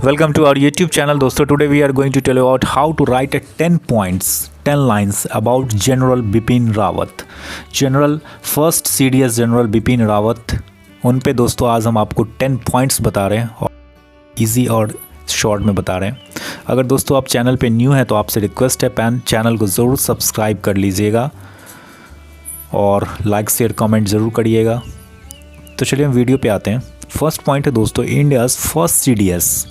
Welcome to our YouTube channel दोस्तों. Today we are going to tell you about how to write a 10 points, 10 lines about General Bipin Rawat. General first CDS general Bipin Rawat, उन पे दोस्तों आज हम आपको 10 points बता रहे हैं और इजी और शॉर्ट में बता रहे हैं. अगर दोस्तों आप चैनल पे न्यू हैं तो आपसे रिक्वेस्ट है चैनल को ज़रूर सब्सक्राइब कर लीजिएगा और लाइक शेयर कमेंट ज़रूर करिएगा. तो चलिए हम वीडियो पे आते हैं. फर्स्ट पॉइंट है दोस्तों, India's first CDS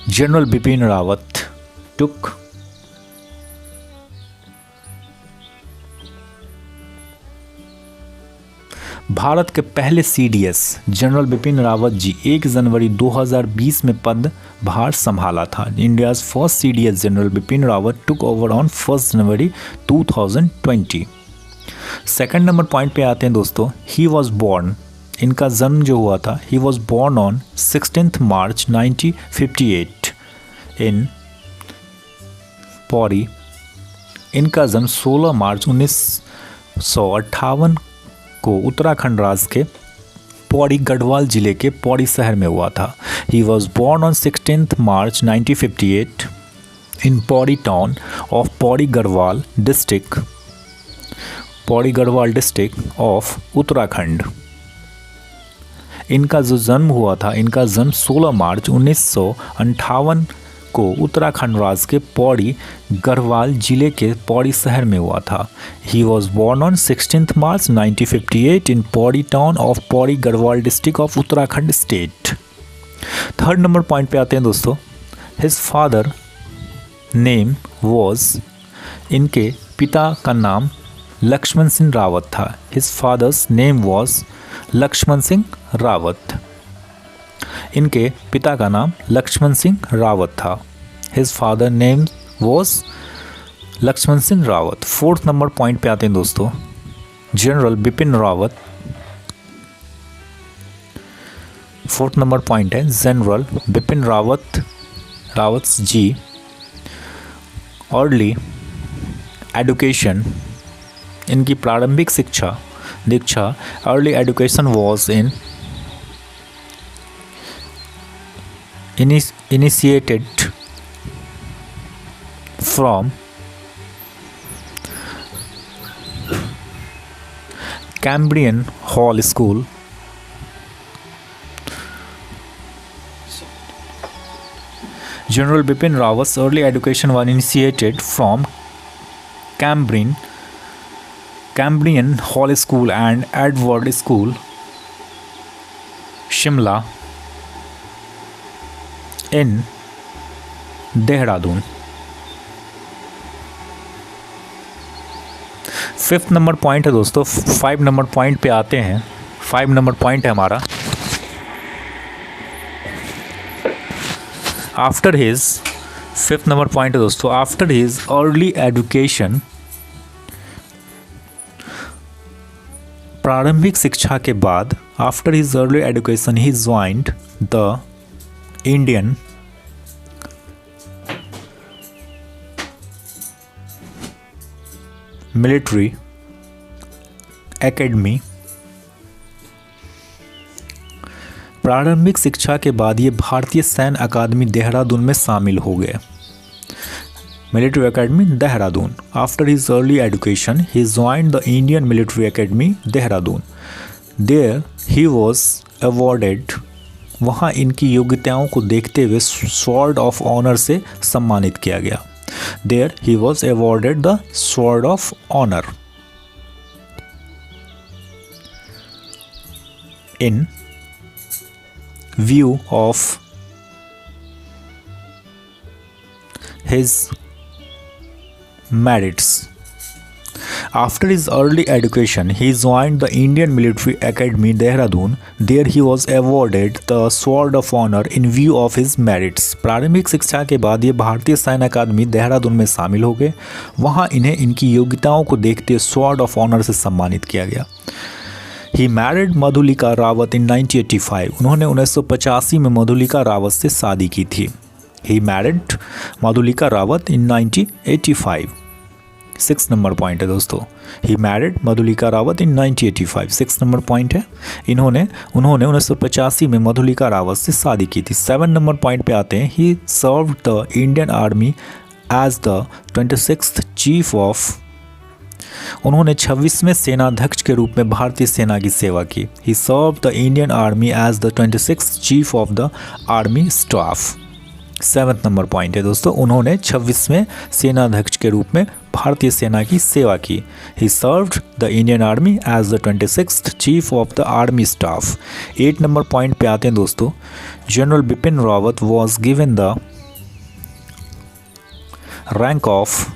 general Bipin Rawat took Bharat के पहले CDS जनरल बिपिन रावत जी 1 जनवरी 2020 में पदभार संभाला था. India's first CDS general Bipin Rawat took over on 1 January 2020. Second number point पे आते हैं दोस्तों. ही वॉज बॉर्न, इनका जन्म जो हुआ था, ही वॉज बॉर्न ऑन 16 मार्च 1958 इन पौड़ी. इनका जन्म 16 मार्च 1958 को उत्तराखंड राज्य के पौड़ी गढ़वाल जिले के पौड़ी शहर में हुआ था. He was born on 16 March 1958 in Pauri town of Pauri Garhwal district of Uttarakhand. इनका जो जन्म हुआ था, इनका जन्म 16 मार्च 1958 को उत्तराखंड राज्य के पौड़ी गढ़वाल जिले के पौड़ी शहर में हुआ था. He was born on 16 March 1958 in Pauri town of Pauri Garhwal district of Uttarakhand state. Third number point पे आते हैं दोस्तों. हिज फादर नेम वॉज, इनके पिता का नाम लक्ष्मण सिंह रावत था. His father's name was Lakshman Singh Rawat. इनके पिता का नाम लक्ष्मण सिंह रावत था. His father name was Lakshman Singh Rawat. Fourth number point पे आते हैं दोस्तों. General Bipin Rawat, fourth number point है general Bipin Rawat ji early education, इनकी प्रारंभिक दीक्षा early education was initiated from Cambrian Hall School. General Bipin Rawat's early education was initiated from Cambrian Hall School and Edward School, Shimla in Dehradun. Fifth number point है दोस्तों. 5 number point पे आते हैं. 5 number point है हमारा. After his, fifth number point है दोस्तों. After his early education, प्रारंभिक शिक्षा के बाद, after his early education he joined the Indian military academy. प्रारंभिक शिक्षा के बाद ये भारतीय सैन्य अकादमी देहरादून में शामिल हो गए. Military academy Dehradun. After his early education he joined the Indian military academy Dehradun. There he was awarded, वहाँ इनकी योग्यताओं को देखते हुए स्वॉर्ड ऑफ ऑनर से सम्मानित किया गया. There he was awarded the sword of honour. In view of his merits. After his early education, he joined the Indian Military Academy, Dehradun. There he was awarded the Sword of Honor in view of his merits. प्रारंभिक शिक्षा के बाद ये भारतीय सैन्य अकादमी देहरादून में शामिल हो गए. वहाँ इन्हें इनकी योग्यताओं को देखते स्वॉर्ड ऑफ ऑनर से सम्मानित किया गया. He married Madhulika Rawat in 1985. उन्होंने 1985 में मधुलिका रावत से शादी की थी. He married Madhulika Rawat in 1985. 6 number point है दोस्तों। He married Madhulika Rawat in 1985, 6 number point है। उन्होंने 1985 में मधुलिका रावत से शादी की थी। 7 नंबर पॉइंट पे आते हैं। He served the Indian army as the 26th chief of, उन्होंने 26वें सेनाध्यक्ष के रूप में भारतीय सेना की सेवा की। He served the Indian army as the 26th chief of the army staff. 7 number point है दोस्तों। उन्होंने 26वें सेनाध्यक्ष के रूप में भारतीय सेना की सेवा की। He served the Indian army as the 26th chief of the army staff. 8 number point पे आते हैं दोस्तों। General Bipin Rawat was given the rank of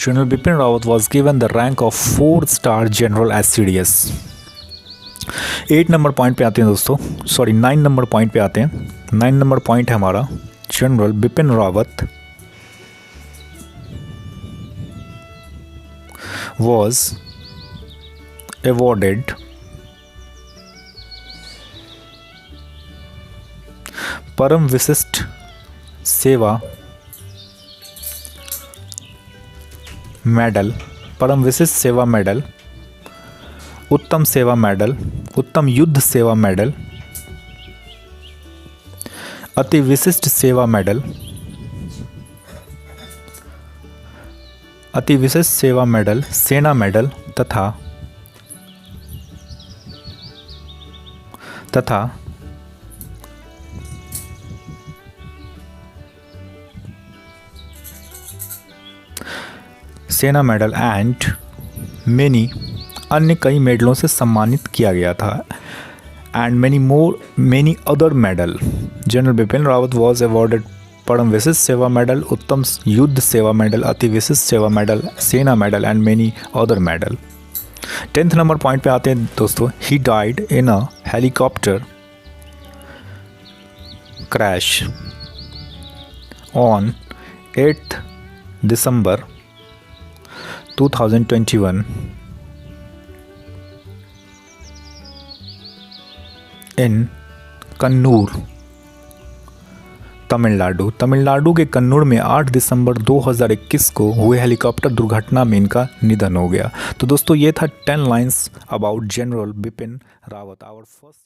General Bipin Rawat was given the rank of 4-star General SCDS। 8 number point पे आते हैं दोस्तों, 9 number point पे आते हैं। 9 नंबर पॉइंट है हमारा, general Bipin Rawat was awarded परम विशिष्ट सेवा मेडल, परम विशिष्ट सेवा मेडल, उत्तम सेवा मेडल, उत्तम युद्ध सेवा मेडल, अति विशिष्ट सेवा मेडल, अति विशिष्ट सेवा मेडल, सेना मेडल तथा सेना मेडल एंड मेनी अन्य कई मेडलों से सम्मानित किया गया था। And many other medal. General Bipin Rawat was awarded परम विशिष्ट सेवा मेडल, उत्तम युद्ध सेवा मेडल, अति विशिष्ट सेवा मेडल, सेना medal and many other medal. 10th number point पे आते हैं दोस्तों। He died in a helicopter crash on 8th December 2021 इन कन्नूर, तमिलनाडु। तमिलनाडु के कन्नूर में 8 दिसंबर 2021 को हुए हेलीकॉप्टर दुर्घटना में इनका निधन हो गया। तो दोस्तों ये था 10 lines about general Bipin Rawat. Our first